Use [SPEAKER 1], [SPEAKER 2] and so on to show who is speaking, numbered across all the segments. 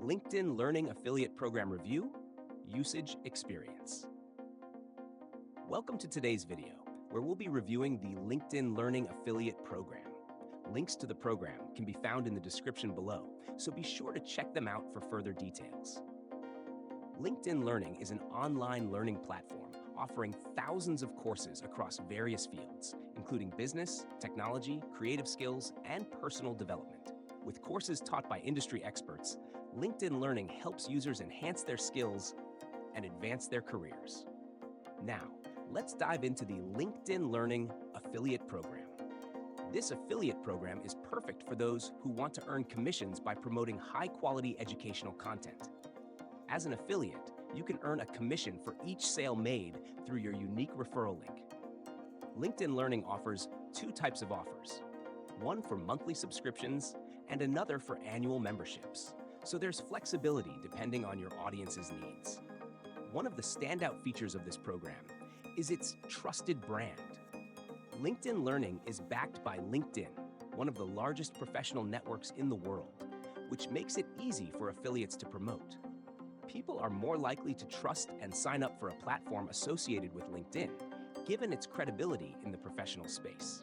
[SPEAKER 1] LinkedIn Learning Affiliate Program Review, Usage Experience. Welcome to today's video, where we'll be reviewing the LinkedIn Learning Affiliate Program. Links to the program can be found in the description below, so be sure to check them out for further details. LinkedIn Learning is an online learning platform offering thousands of courses across various fields, including business, technology, creative skills, and personal development. With courses taught by industry experts, LinkedIn Learning helps users enhance their skills and advance their careers. Now, let's dive into the LinkedIn Learning Affiliate Program. This affiliate program is perfect for those who want to earn commissions by promoting high-quality educational content. As an affiliate, you can earn a commission for each sale made through your unique referral link. LinkedIn Learning offers two types of offers, one for monthly subscriptions and another for annual memberships, so there's flexibility depending on your audience's needs. One of the standout features of this program is its trusted brand. LinkedIn Learning is backed by LinkedIn, one of the largest professional networks in the world, which makes it easy for affiliates to promote. People are more likely to trust and sign up for a platform associated with LinkedIn, given its credibility in the professional space.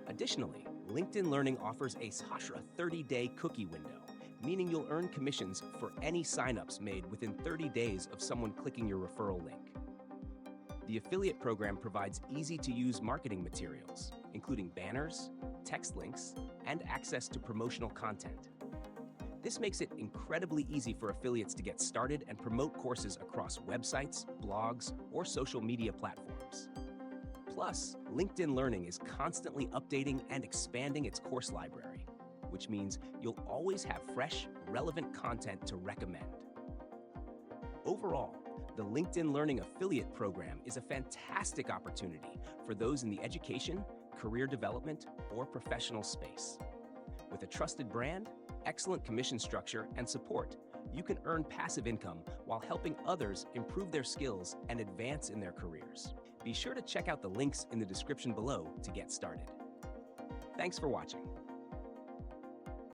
[SPEAKER 1] Additionally, LinkedIn Learning offers a 30-day cookie window, meaning you'll earn commissions for any signups made within 30 days of someone clicking your referral link. The affiliate program provides easy-to-use marketing materials, including banners, text links, and access to promotional content. This makes it incredibly easy for affiliates to get started and promote courses across websites, blogs, or social media platforms. Plus, LinkedIn Learning is constantly updating and expanding its course library, which means you'll always have fresh, relevant content to recommend. Overall, the LinkedIn Learning Affiliate Program is a fantastic opportunity for those in the education, career development, or professional space. With a trusted brand, excellent commission structure, and support, you can earn passive income while helping others improve their skills and advance in their careers. Be sure to check out the links in the description below to get started. Thanks for watching.